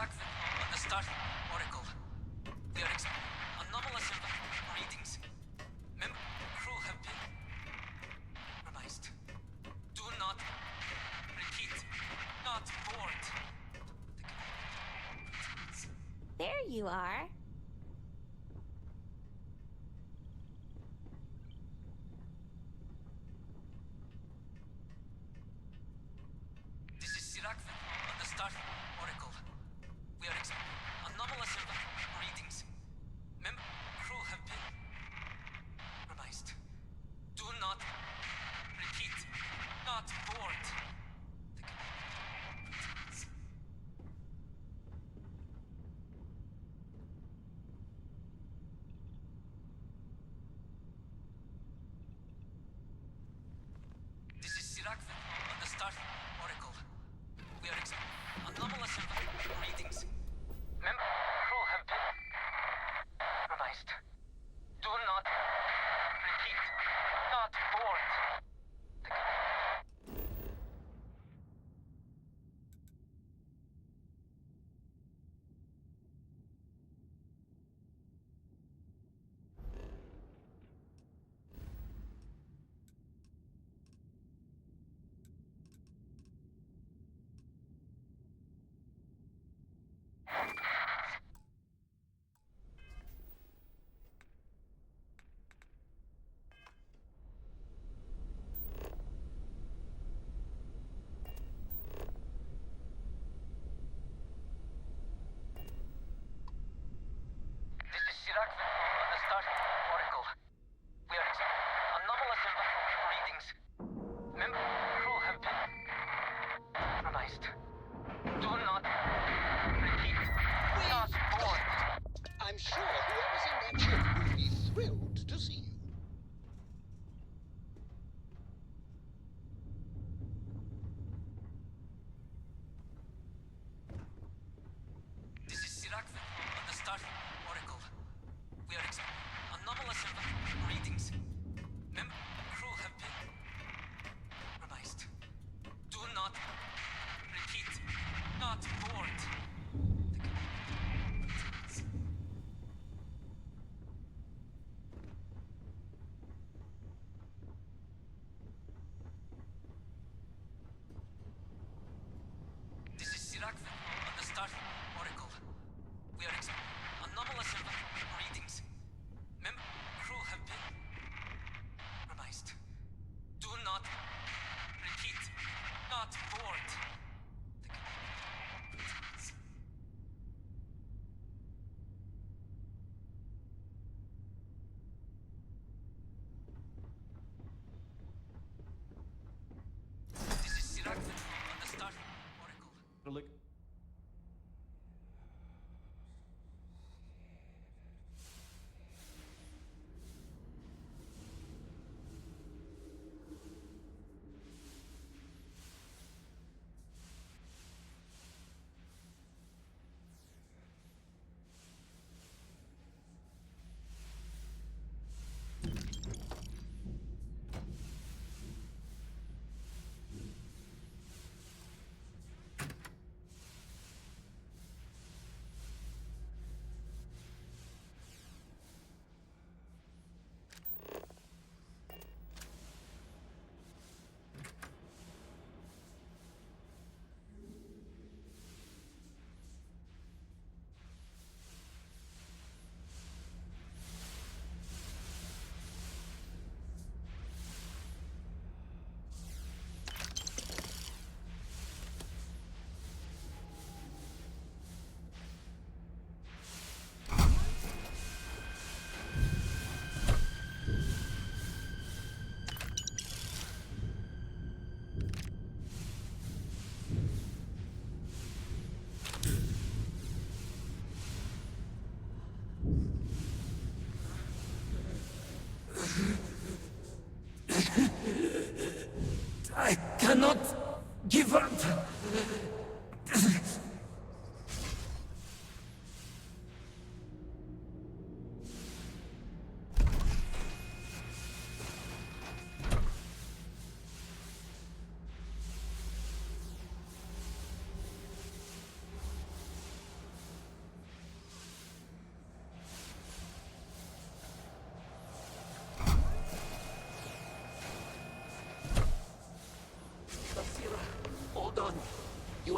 Starfield on the Starfield Oracle. We are anomalous readings. Member crew have been revised. Do not repeat. Not board. There you are. This is Starfield on the Starfield Oracle. We are anomalous readings. Member crew have been revised. Do not repeat. Not board. This is Starfield on the Starfield Oracle. We are anomalous readings. Member crew have been revised. Do not repeat. Not board. This is Starfield on the Starfield Oracle. We are anomalous readings. Member crew have been revised. Do not repeat. Not board. I'm sure whoever's in that ship will be thrilled to see you. This is Starfield on the Starfield Oracle. We are anomalous readings. Member crew have been revised. Do not repeat. Not board.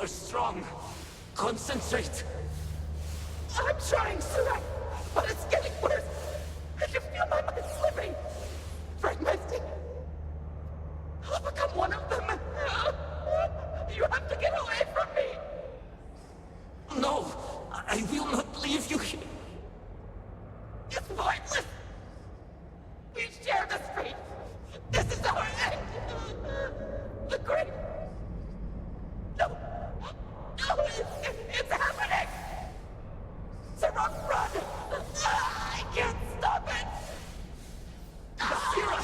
are strong. Concentrate. I'm trying, Surak, but it's getting worse. I can feel my mind slipping. Fragmenting. I'll become one of them. You have to get away from me. No, I will not leave you here. It's pointless. We share this fate. This is our end. The great... No. No, it's happening. Sarok, run. I can't stop it. Basira.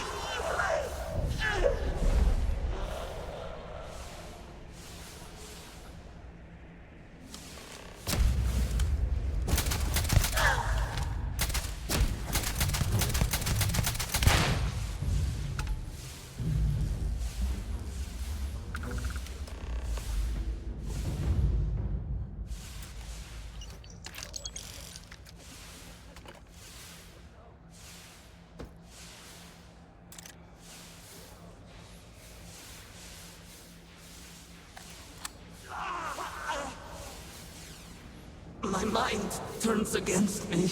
My mind turns against me.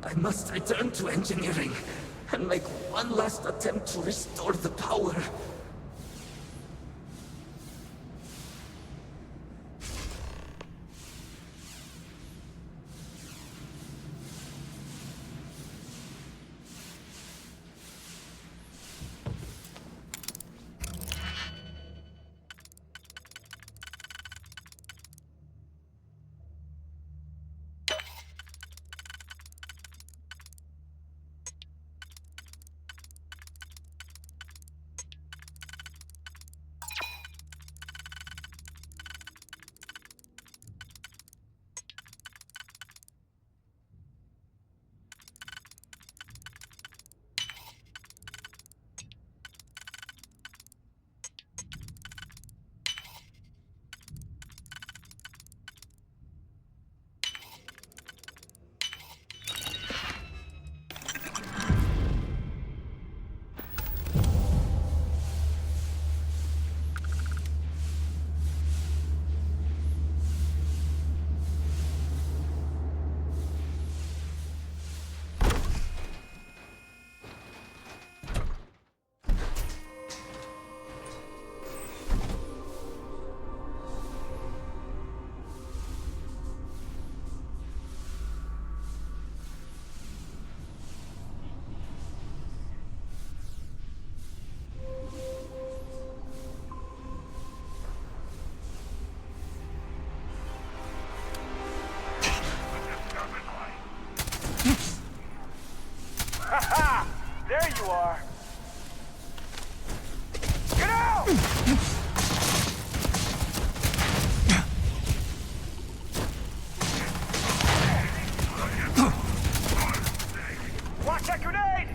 I must return to engineering and make one last attempt to restore the power. There you are. Get out! Watch that grenade!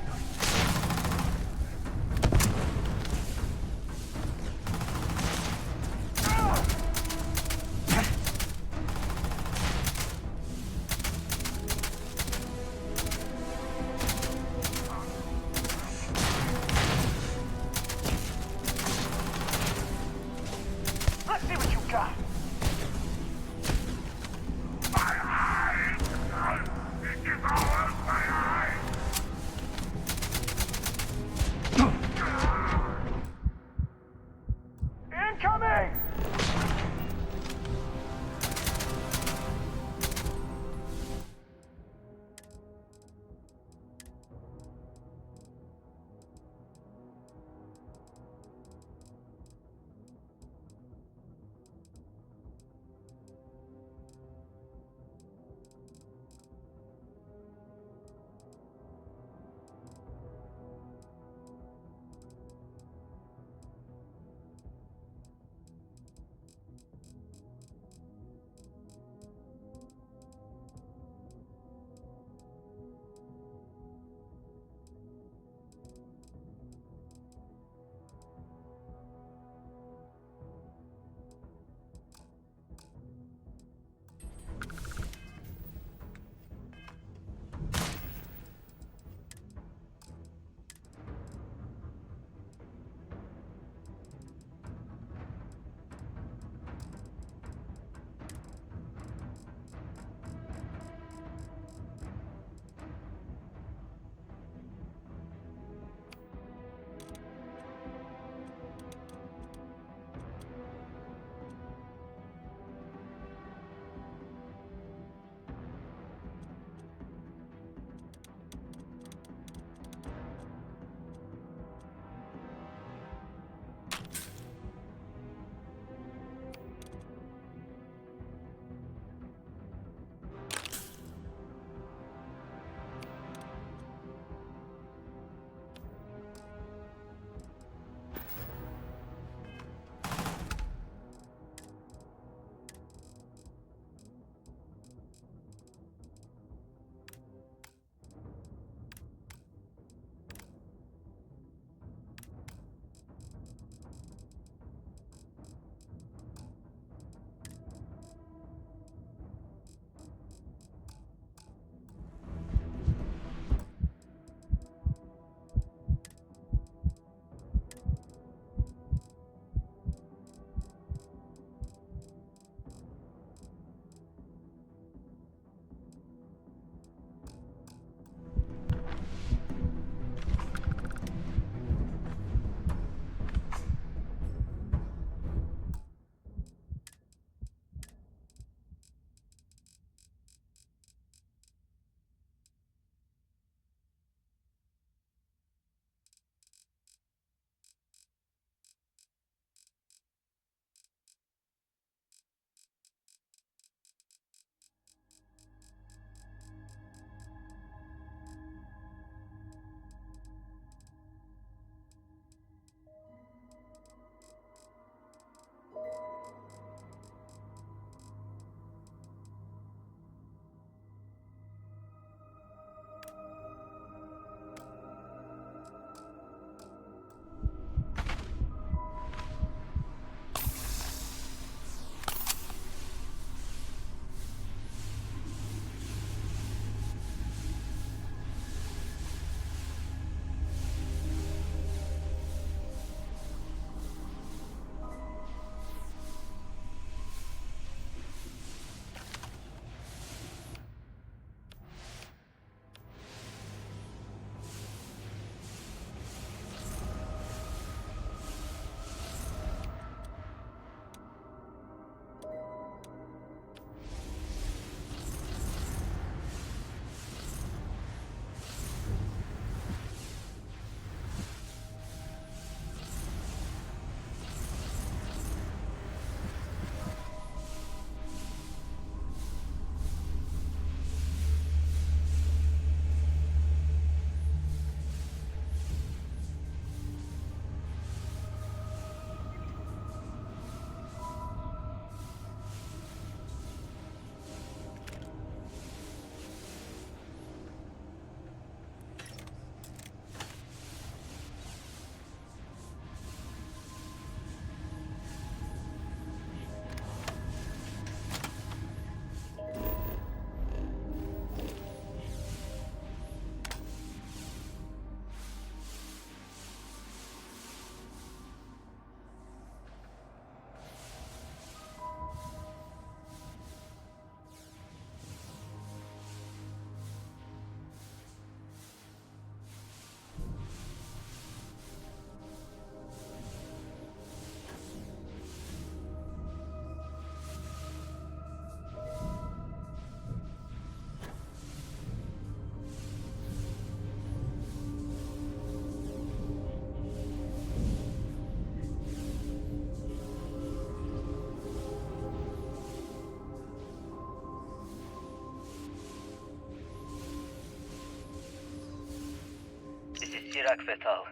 Sirac Vital.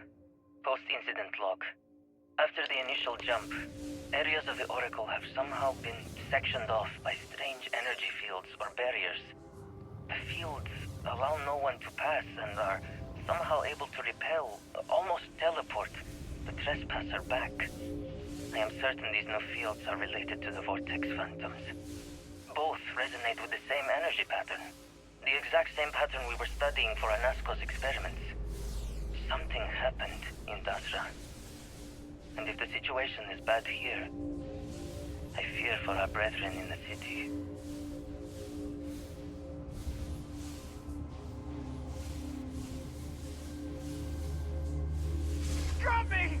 Post-incident log. After the initial jump, areas of the Oracle have somehow been sectioned off by strange energy fields or barriers. The fields allow no one to pass and are somehow able to repel, almost teleport, the trespasser back. I am certain these new fields are related to the Vortex Phantoms. Both resonate with the same energy pattern. The exact same pattern we were studying for Anasco's experiments. Something happened in Dasra. And if the situation is bad here, I fear for our brethren in the city. Got me!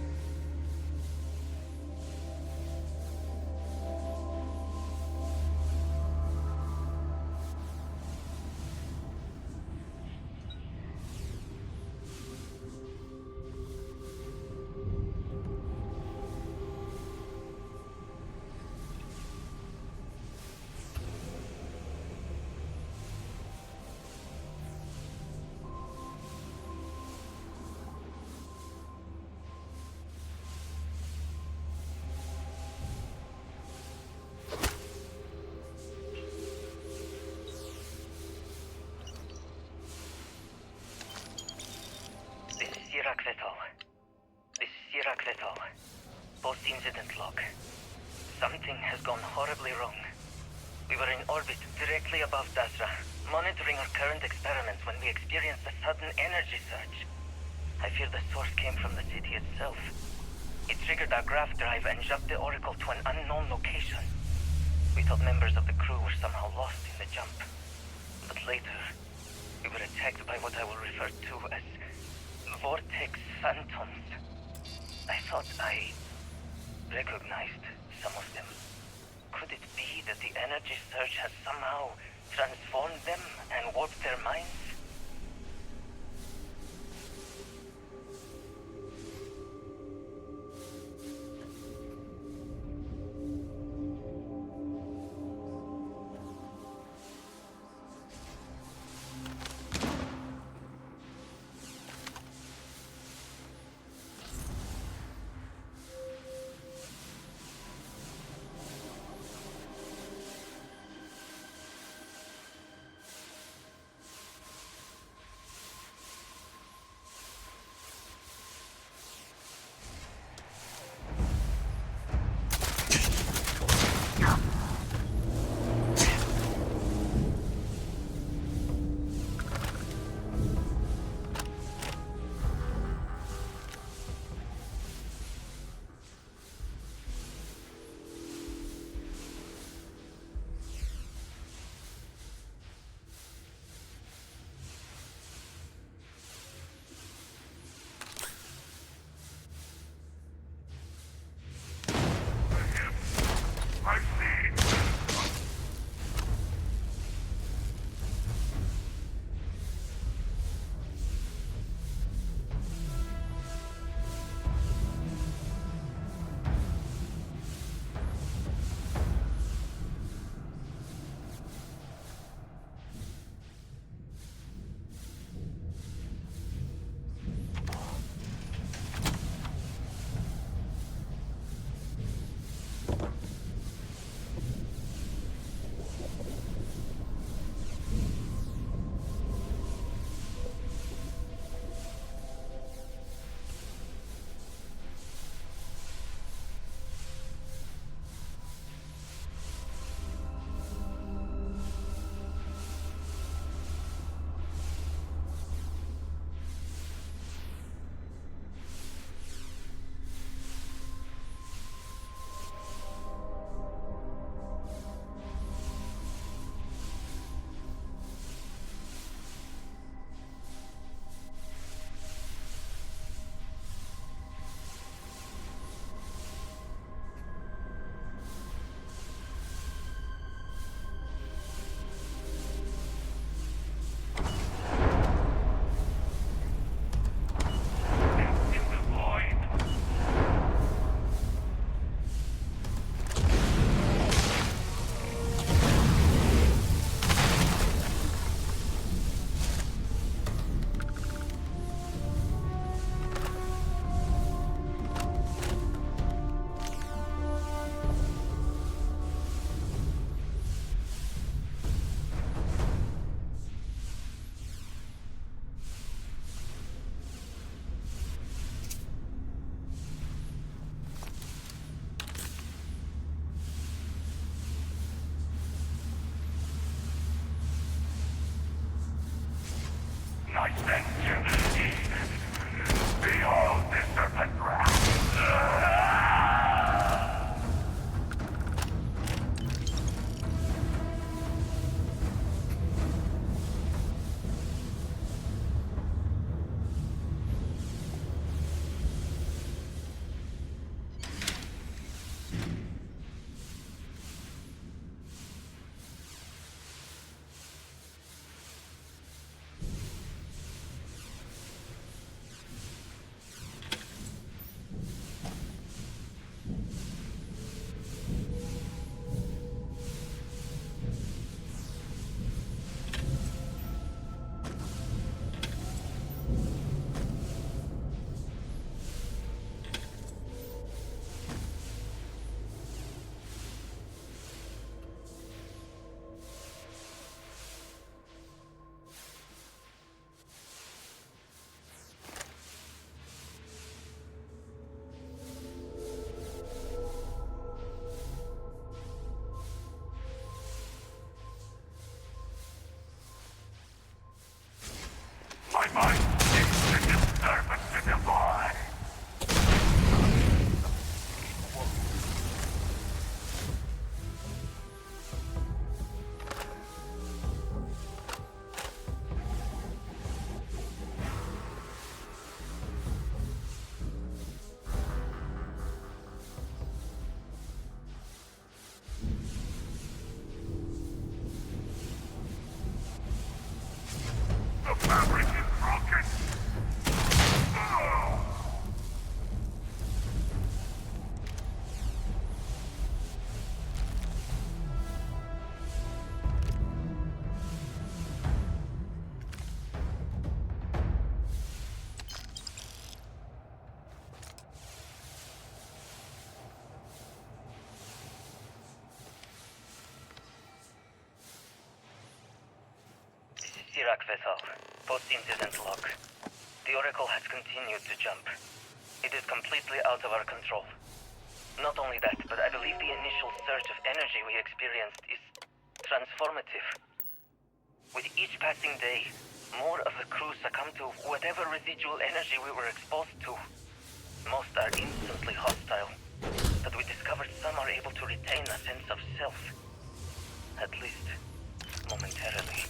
This is Sirac Vital. Post-incident log. Something has gone horribly wrong. We were in orbit directly above Dasra, monitoring our current experiments when we experienced a sudden energy surge. I fear the source came from the city itself. It triggered our graph drive and jumped the Oracle to an unknown location. We thought members of the crew were somehow lost in the jump. But later, we were attacked by what I will refer to as Vortex Phantoms. I thought I recognized some of them. Could it be that the energy surge has somehow transformed them and warped their minds? Iraq vessel. Post-incident log. The Oracle has continued to jump. It is completely out of our control. Not only that, but I believe the initial surge of energy we experienced is transformative. With each passing day, more of the crew succumb to whatever residual energy we were exposed to. Most are instantly hostile, but we discovered some are able to retain a sense of self. At least, momentarily.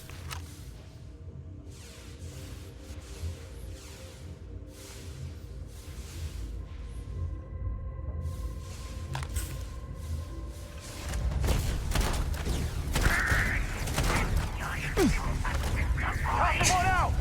Come on out!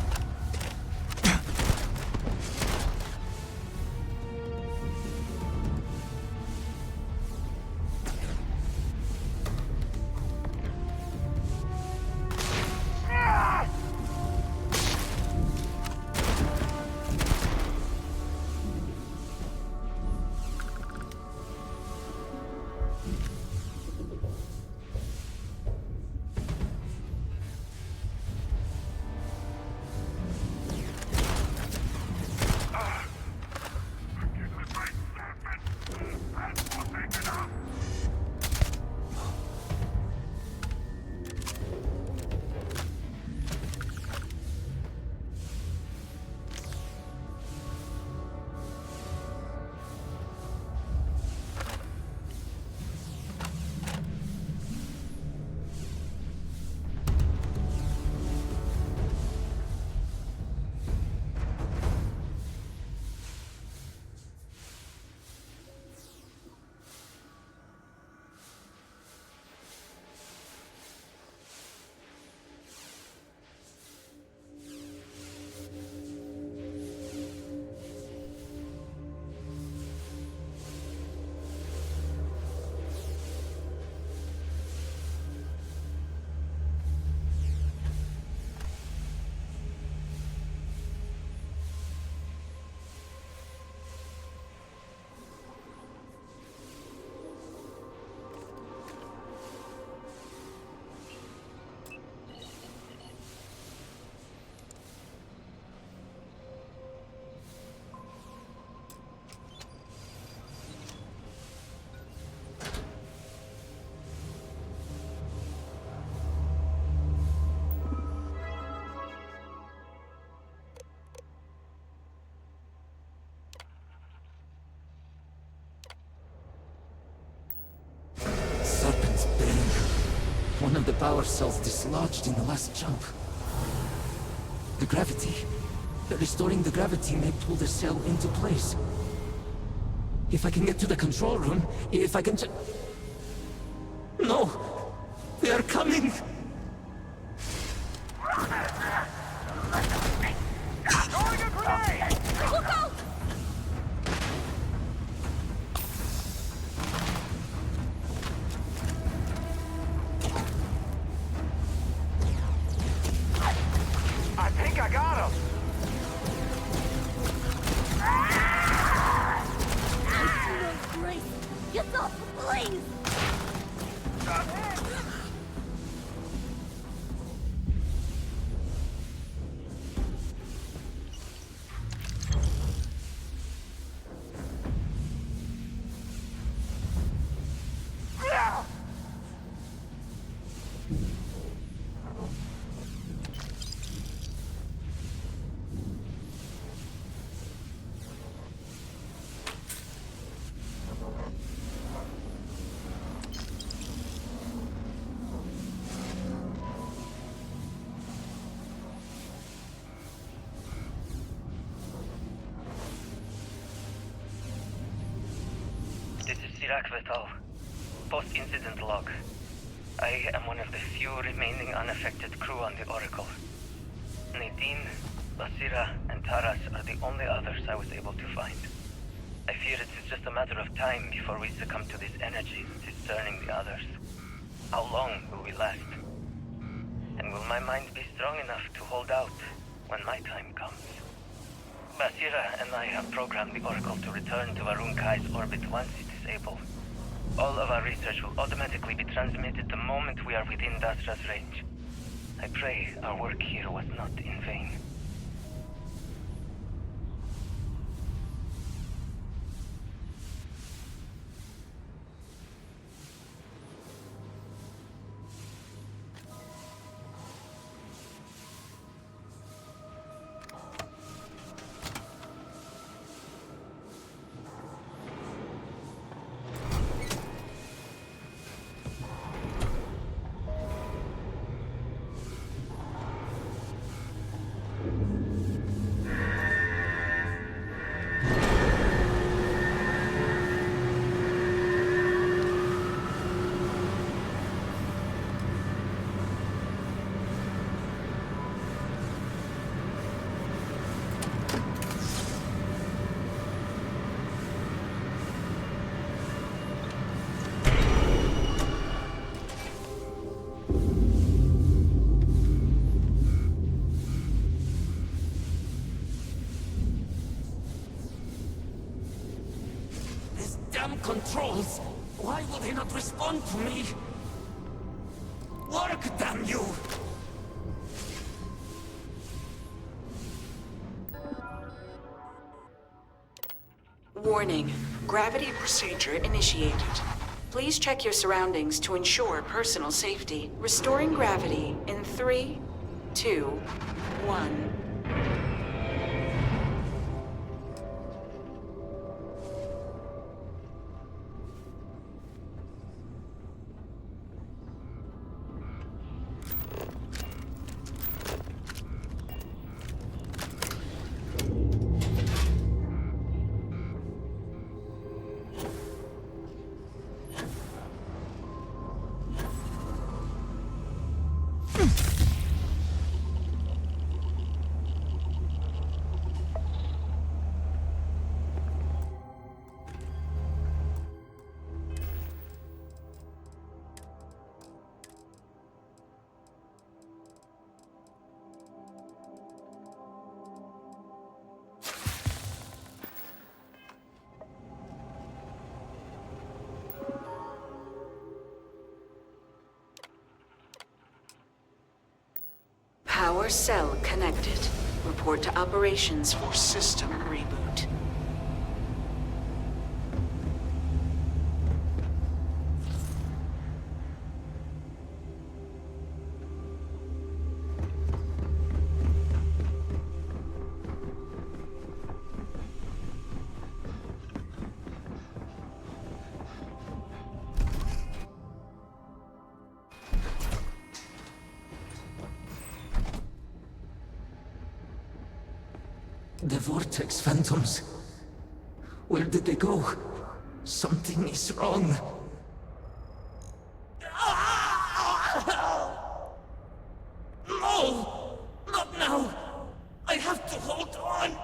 Serpent's Bane. One of the power cells dislodged in the last jump. The gravity. Restoring the gravity may pull the cell into place. If I can get to the control room, if I can No! They are coming! Throwing a grenade! Look out! I think I got him! No grace! Get off, please! This is Iraq Vital. Post-incident log. I am one of the few remaining unaffected crew on the Oracle. Nadine, Basira, and Taras are the only others I was able to find. I fear it is just a matter of time before we succumb to this energy discerning the others. How long will we last? And will my mind be strong enough to hold out when my time comes? Basira and I have programmed the Oracle to return to Varun Kai's orbit once it is able. All of our research will automatically be transmitted the moment we are within Dasra's range. I pray our work here was not in vain. Controls! Why will they not respond to me? Work, damn you! Warning. Gravity procedure initiated. Please check your surroundings to ensure personal safety. Restoring gravity in 3, 2, 1. Power cell connected. Report to operations for system reboot. The Vortex Phantoms. Where did they go? Something is wrong. No! Not now! I have to hold on!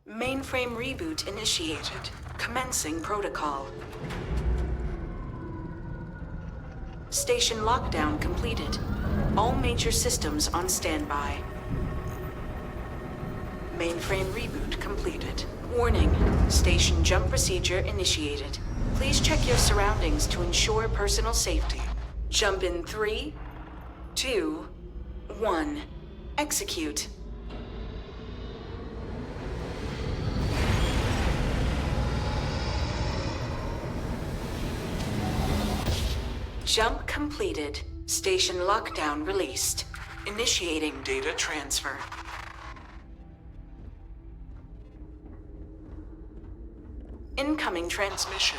Mainframe reboot initiated. Commencing protocol. Station lockdown completed. All major systems on standby. Mainframe reboot completed. Warning. Station jump procedure initiated. Please check your surroundings to ensure personal safety. Jump in 3, 2, 1. Execute. Jump completed. Station lockdown released. Initiating data transfer. Incoming transmission.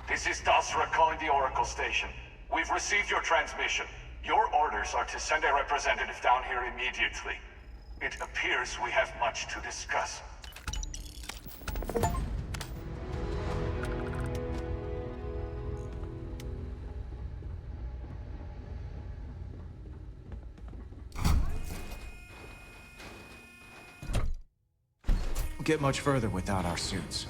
This is Dasra calling the Oracle station. We've received your transmission. Your orders are to send a representative down here immediately. It appears we have much to discuss. Get much further without our suits.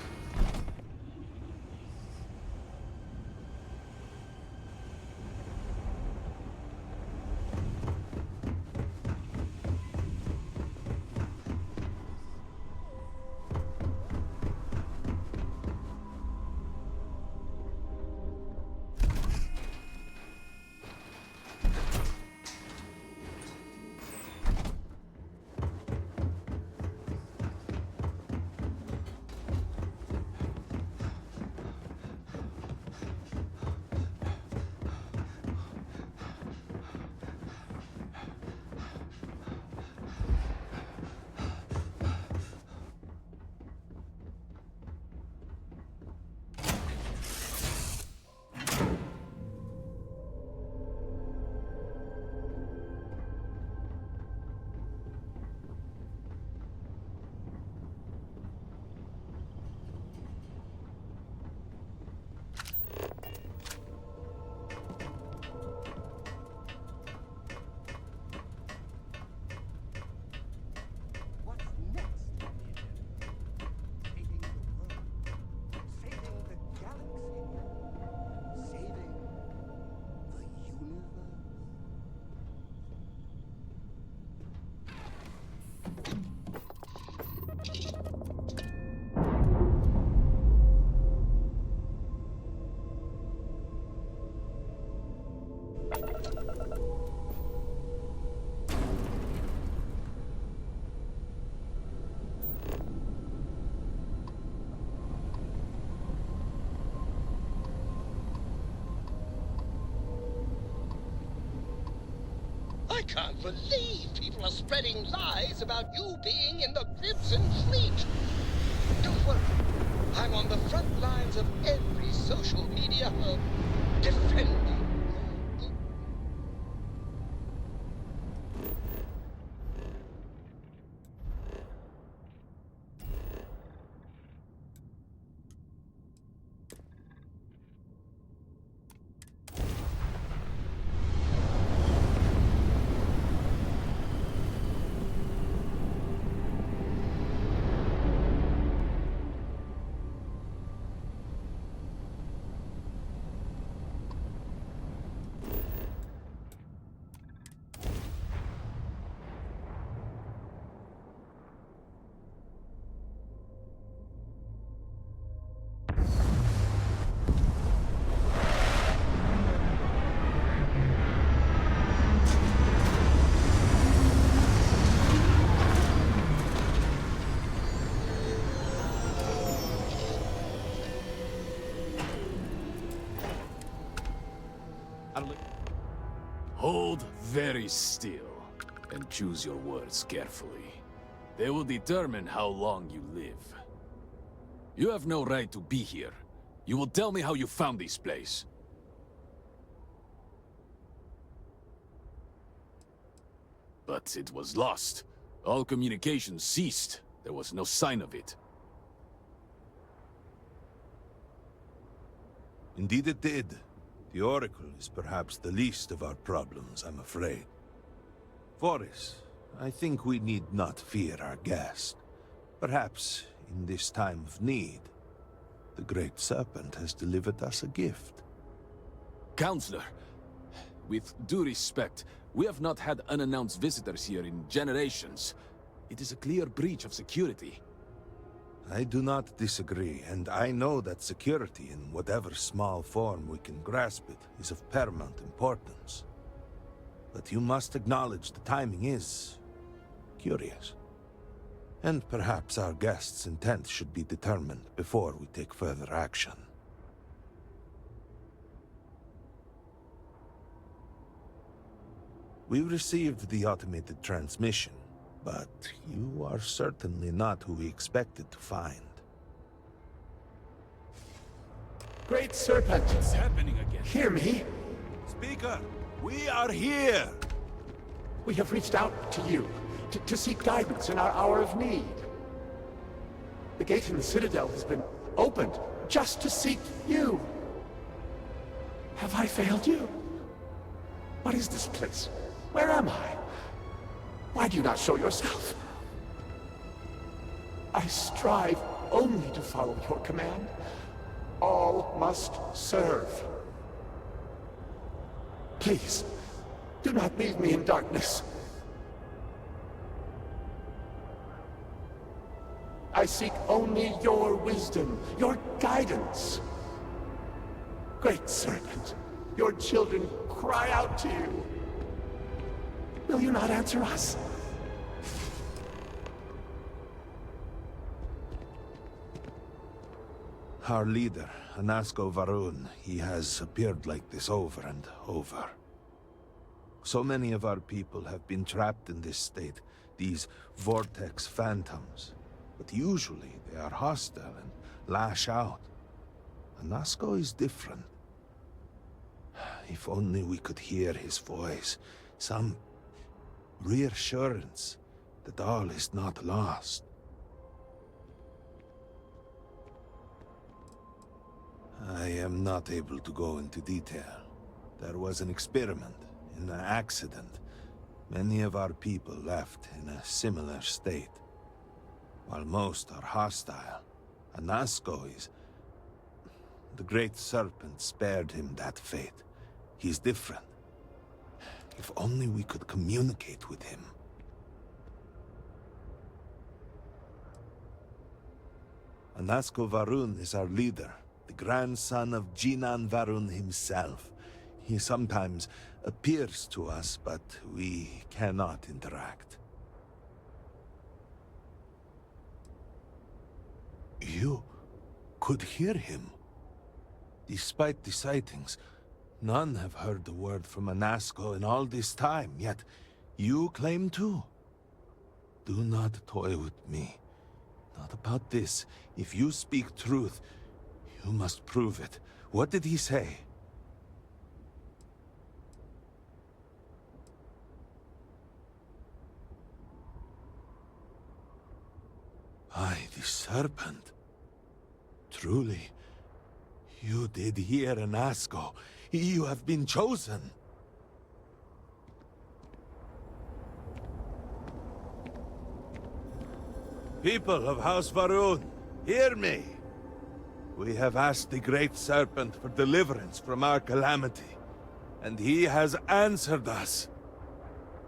What's next on the agenda? Saving the world. Saving the galaxy. Saving the universe. I can't believe people are spreading lies about you being in the Crimson Fleet. Don't worry. I'm on the front lines of every social media hub, defending your good. Hold very still and choose your words carefully. They will determine how long you live. You have no right to be here. You will tell me how you found this place. But it was lost. All communication ceased. There was no sign of it. Indeed it did. The Oracle is perhaps the least of our problems, I'm afraid. Voris, I think we need not fear our guest. Perhaps, in this time of need, the Great Serpent has delivered us a gift. Counselor, with due respect, we have not had unannounced visitors here in generations. It is a clear breach of security. I do not disagree, and I know that security, in whatever small form we can grasp it, is of paramount importance. But you must acknowledge the timing is curious. And perhaps our guest's intent should be determined before we take further action. We received the automated transmission, but you are certainly not who we expected to find. Great Serpent, What's happening again? hear me. Speaker, we are here! We have reached out to you to seek guidance in our hour of need. The gate in the Citadel has been opened just to seek you. Have I failed you? What is this place? Where am I? Why do you not show yourself? I strive only to follow your command. All must serve. Please, do not leave me in darkness. I seek only your wisdom, your guidance. Great Serpent, your children cry out to you. Will you not answer us? Our leader, Anasko Varun, he has appeared like this over and over. So many of our people have been trapped in this state, these vortex phantoms. But usually they are hostile and lash out. Anasko is different. If only we could hear his voice, some reassurance that all is not lost. I am not able to go into detail. There was an experiment, an accident. Many of our people left in a similar state. While most are hostile, Anasko is... The Great Serpent spared him that fate. He's different. If only we could communicate with him. Anasko Varun is our leader, the grandson of Jinan Varun himself. He sometimes appears to us, but we cannot interact. You could hear him. Despite the sightings, none have heard the word from Anasko in all this time, yet you claim to. Do not toy with me. Not about this. If you speak truth, you must prove it. What did he say? By the Serpent. Truly, you did hear Anasko. You have been chosen. People of House Varun, hear me. We have asked the Great Serpent for deliverance from our calamity, and he has answered us.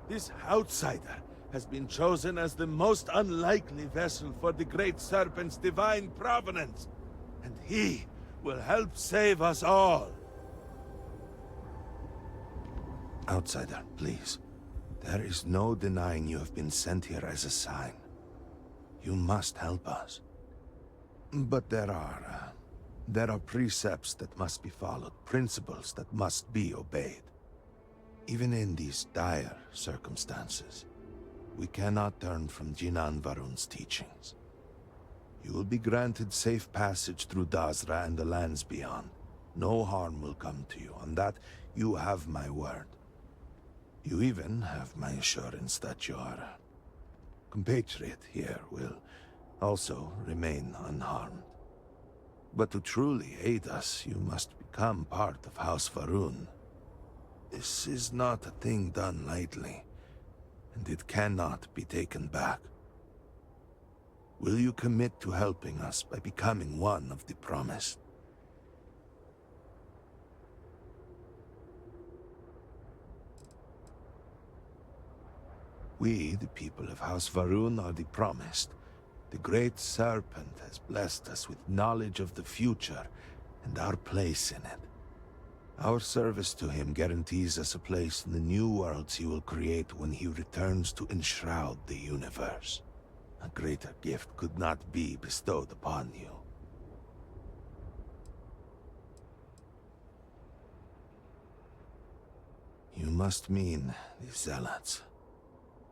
This outsider has been chosen as the most unlikely vessel for the Great Serpent's divine providence, and he will help save us all. Outsider, please. There is no denying you have been sent here as a sign. You must help us. But there are precepts that must be followed, principles that must be obeyed. Even in these dire circumstances, we cannot turn from Jinan Varun's teachings. You will be granted safe passage through Dazra and the lands beyond. No harm will come to you. On that, you have my word. You even have my assurance that your compatriot here will also remain unharmed. But to truly aid us, you must become part of House Varun. This is not a thing done lightly, and it cannot be taken back. Will you commit to helping us by becoming one of the promised? We, the people of House Varun, are the promised. The Great Serpent has blessed us with knowledge of the future and our place in it. Our service to him guarantees us a place in the new worlds he will create when he returns to enshroud the universe. A greater gift could not be bestowed upon you. You must mean the Zealots.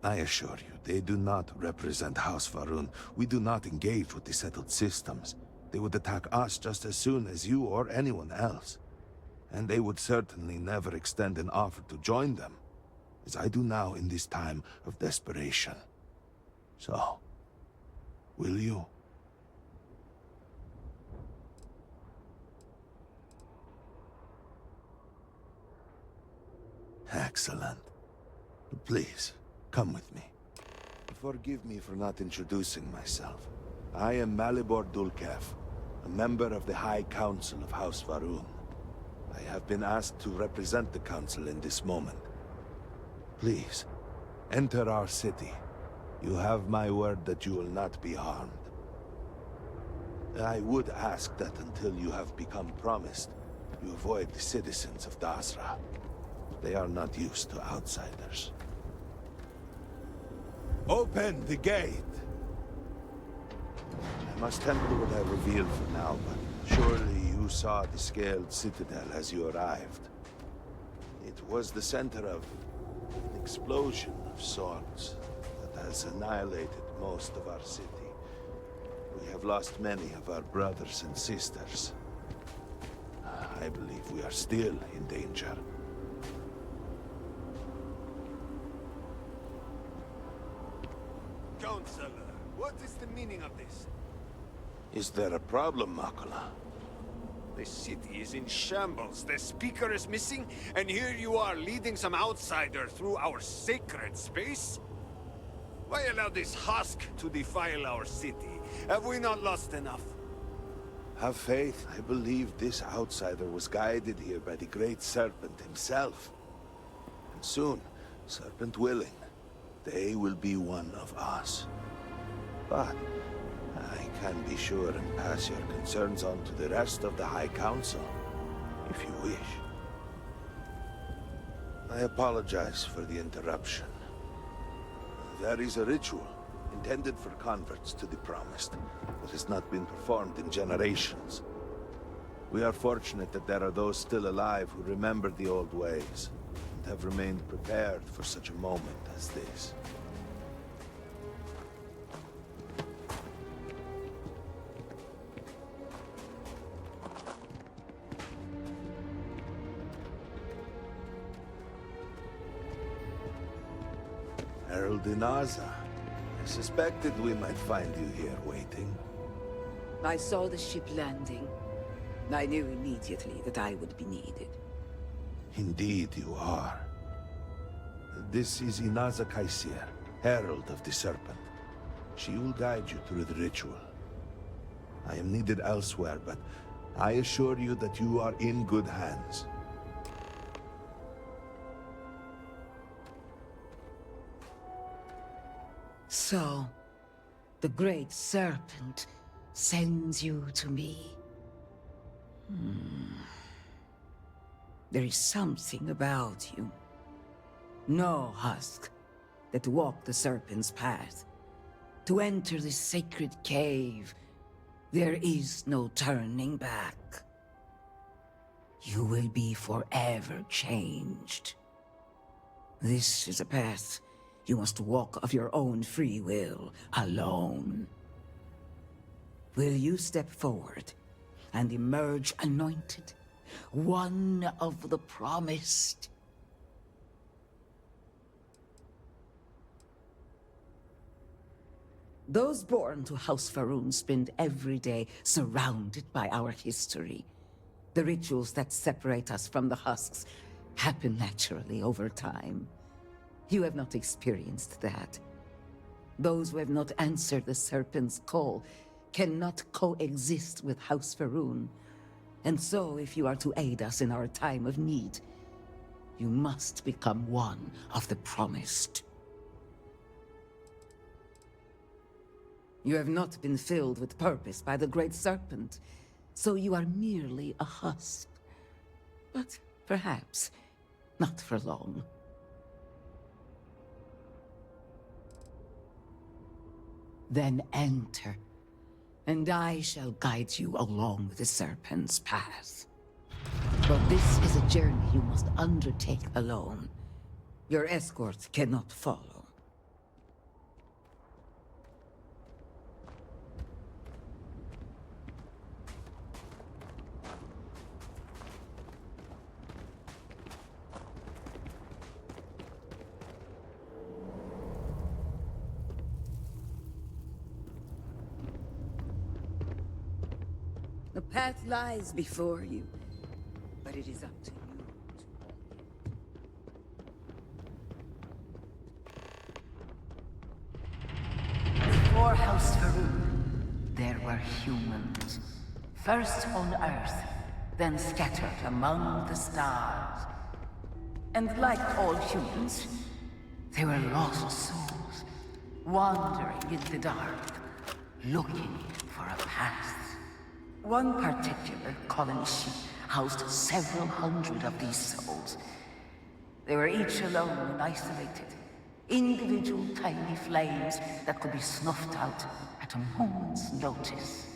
I assure you, they do not represent House Varun. We do not engage with the settled systems. They would attack us just as soon as you or anyone else. And they would certainly never extend an offer to join them, as I do now in this time of desperation. So, will you? Excellent. Please, come with me. Forgive me for not introducing myself. I am Malibor Dulkev, a member of the High Council of House Varun. I have been asked to represent the Council in this moment. Please, enter our city. You have my word that you will not be harmed. I would ask that until you have become promised, you avoid the citizens of Dasra. They are not used to outsiders. Open the gate! I must temper what I reveal for now, but surely you saw the scaled citadel as you arrived. It was the center of an explosion of sorts that has annihilated most of our city. We have lost many of our brothers and sisters. I believe we are still in danger. Counselor, what is the meaning of this? Is there a problem, Makula? The city is in shambles, the speaker is missing, and here you are leading some outsider through our sacred space? Why allow this husk to defile our city? Have we not lost enough? Have faith. I believe this outsider was guided here by the Great Serpent himself. And soon, Serpent willing, they will be one of us. But I can be sure and pass your concerns on to the rest of the High Council, if you wish. I apologize for the interruption. There is a ritual intended for converts to the Promised that has not been performed in generations. We are fortunate that there are those still alive who remember the old ways and have remained prepared for such a moment as this. Herald Inaza. I suspected we might find you here waiting. I saw the ship landing. I knew immediately that I would be needed. Indeed you are. This is Inaza Kaisir, Herald of the Serpent. She will guide you through the ritual. I am needed elsewhere, but I assure you that you are in good hands. So, the Great Serpent sends you to me. There is something about you. No husk that walked the Serpent's path. To enter this sacred cave, there is no turning back. You will be forever changed. This is a path you must walk of your own free will, alone. Will you step forward and emerge anointed, one of the Promised? Those born to House Varun spend every day surrounded by our history. The rituals that separate us from the husks happen naturally over time. You have not experienced that. Those who have not answered the Serpent's call cannot coexist with House Varun. And so, if you are to aid us in our time of need, you must become one of the Promised. You have not been filled with purpose by the Great Serpent, so you are merely a husk. But perhaps not for long. Then enter, and I shall guide you along the Serpent's path. But this is a journey you must undertake alone. Your escort cannot follow. The path lies before you, but it is up to you. Before House Farouk, there were humans. First on Earth, then scattered among the stars. And like all humans, they were lost souls, wandering in the dark, looking for a path. One particular colony ship housed several hundred of these souls. They were each alone and isolated, individual tiny flames that could be snuffed out at a moment's notice.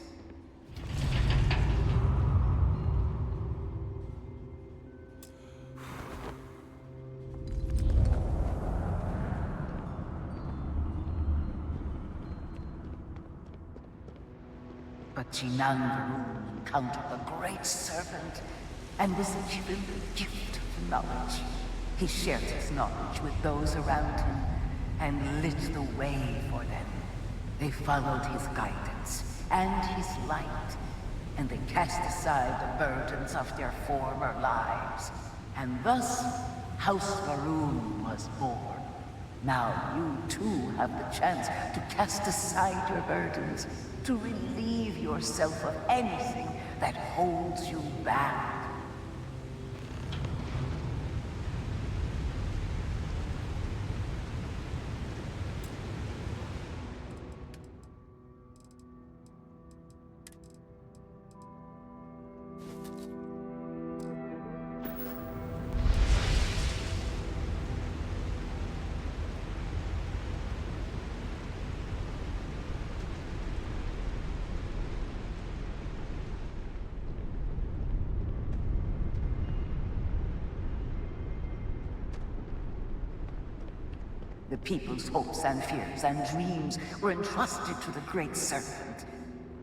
But Jinan Varun encountered the great serpent and was given the gift of knowledge. He shared his knowledge with those around him and lit the way for them. They followed his guidance and his light, and they cast aside the burdens of their former lives. And thus, House Varun was born. Now you too have the chance to cast aside your burdens, to relieve yourself of anything that holds you back. The people's hopes and fears and dreams were entrusted to the Great Serpent.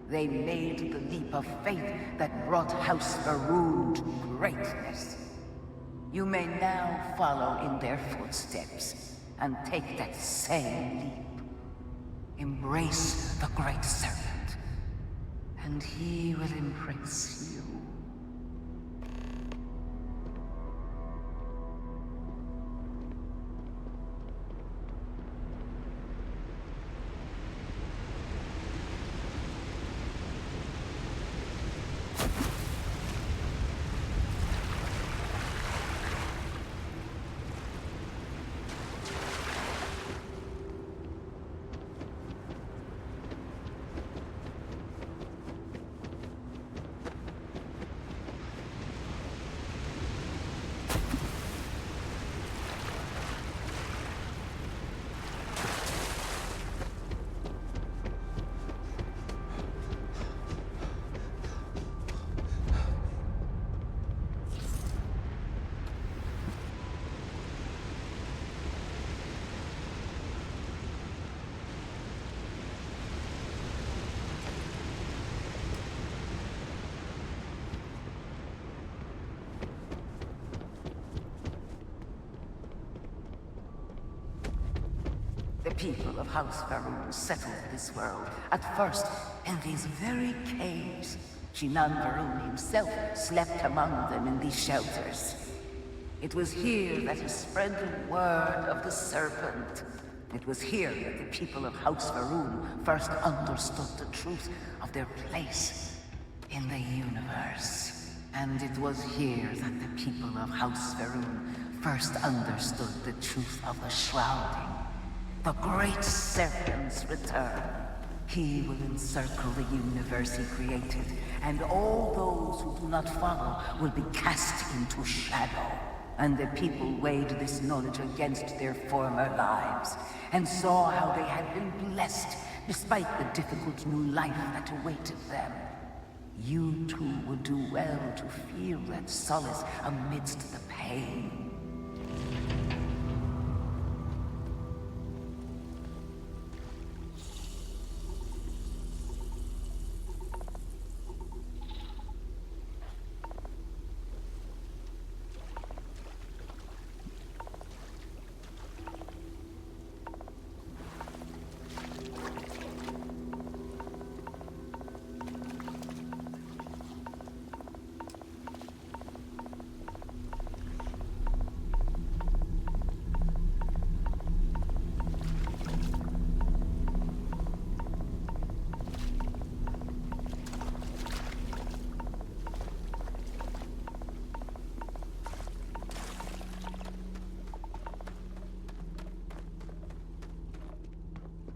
They made the leap of faith that brought House Varun to greatness. You may now follow in their footsteps and take that same leap. Embrace the Great Serpent, and he will embrace you. The people of House Varun settled this world, at first in these very caves. Jinan Varun himself slept among them in these shelters. It was here that he spread the word of the serpent. It was here that the people of House Varun first understood the truth of their place in the universe. And it was here that the people of House Varun first understood the truth of the shrouding. The Great Serpent's return. He will encircle the universe he created, and all those who do not follow will be cast into shadow. And the people weighed this knowledge against their former lives, and saw how they had been blessed despite the difficult new life that awaited them. You too would do well to feel that solace amidst the pain.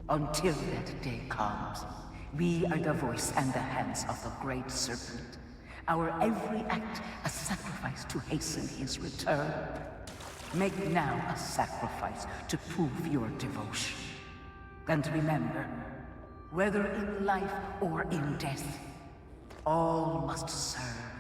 Until that day comes, we are the voice and the hands of the Great Serpent. Our every act a sacrifice to hasten his return. Make now a sacrifice to prove your devotion. And remember, whether in life or in death, all must serve.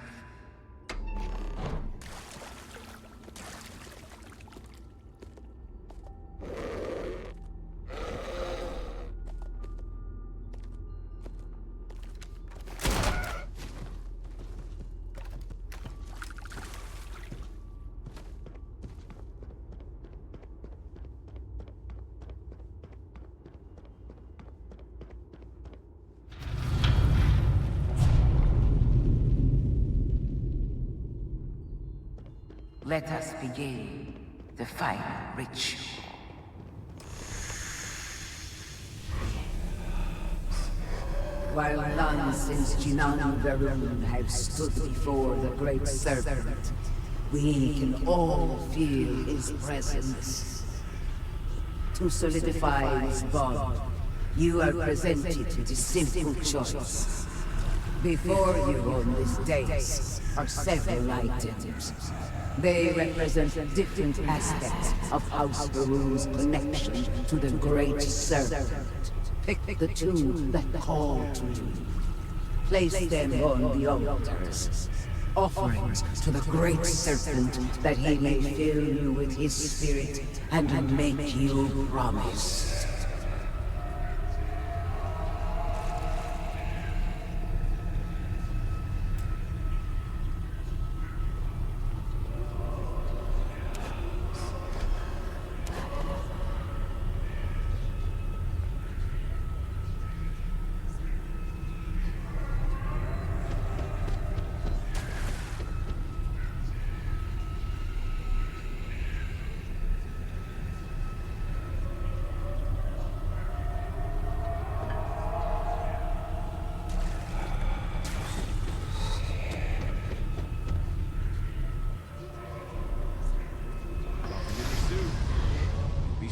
Let us begin the final ritual. While none since Jinan Varun have stood before the Great Serpent, we can all feel his presence. To solidify this bond, you are presented with a simple choice. Before you on this dais are several items. They represent different aspects of House Varun's connection to the Great Serpent. Pick the two that call to you. Place them on the altars. Offerings to the Great Serpent that he may fill you with his spirit and make you promise.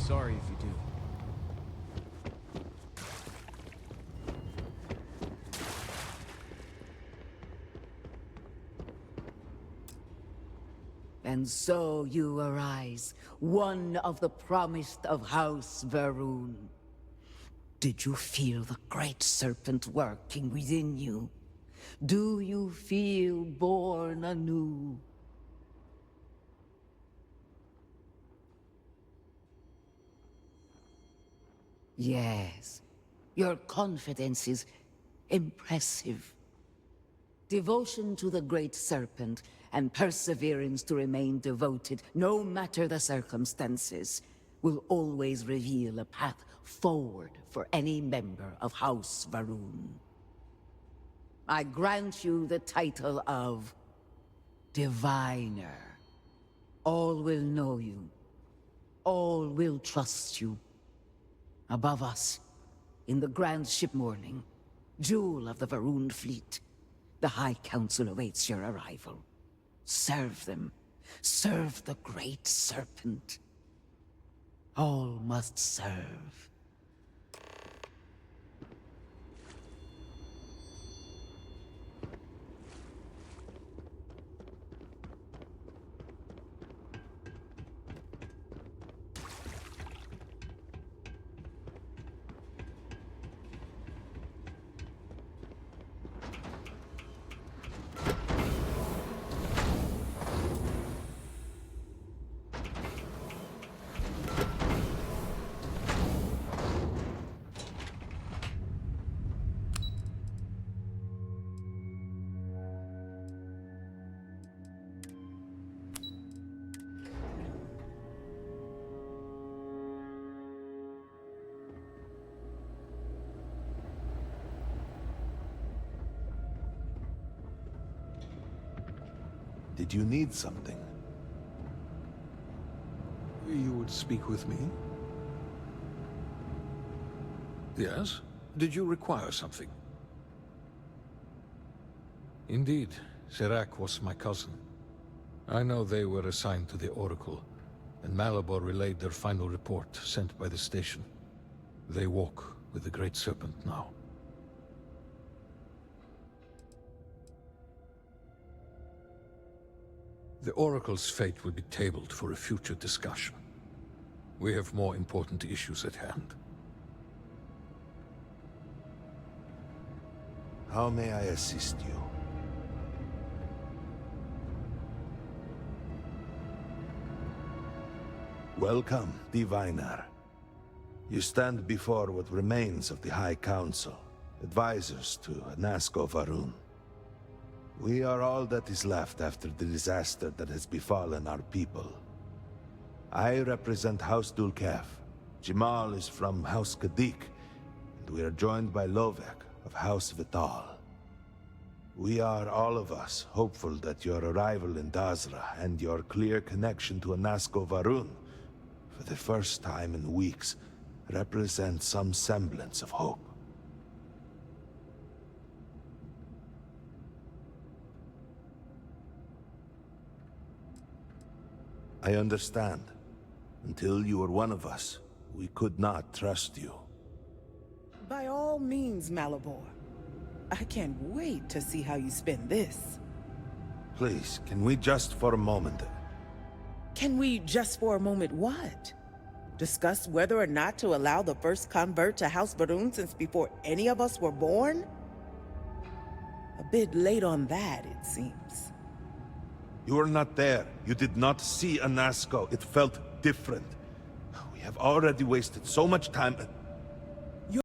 Sorry if you do. And so you arise, one of the promised of House Varun. Did you feel the Great Serpent working within you? Do you feel born anew? Yes, your confidence is impressive. Devotion to the Great Serpent and perseverance to remain devoted, no matter the circumstances, will always reveal a path forward for any member of House Varun. I grant you the title of Diviner. All will know you. All will trust you. Above us, in the Grand Ship Morning, jewel of the Varun fleet, the High Council awaits your arrival. Serve them. Serve the Great Serpent. All must serve. Did you need something? You would speak with me? Yes? Did you require something? Indeed, Serac was my cousin. I know they were assigned to the Oracle, and Malabor relayed their final report sent by the station. They walk with the Great Serpent now. The Oracle's fate will be tabled for a future discussion. We have more important issues at hand. How may I assist you? Welcome, Diviner. You stand before what remains of the High Council, advisors to Anasco Varun. We are all that is left after the disaster that has befallen our people. I represent House Dulkef. Jamal is from House Kadik, and we are joined by Lovek of House Vital. We are, all of us, hopeful that your arrival in Dazra and your clear connection to Anasco Varun, for the first time in weeks, represent some semblance of hope. I understand. Until you were one of us, we could not trust you. By all means, Malabor. I can't wait to see how you spend this. Please, can we just for a moment... Can we just for a moment what? Discuss whether or not to allow the first convert to House Varun since before any of us were born? A bit late on that, it seems. You were not there. You did not see Anasco. It felt different. We have already wasted so much time...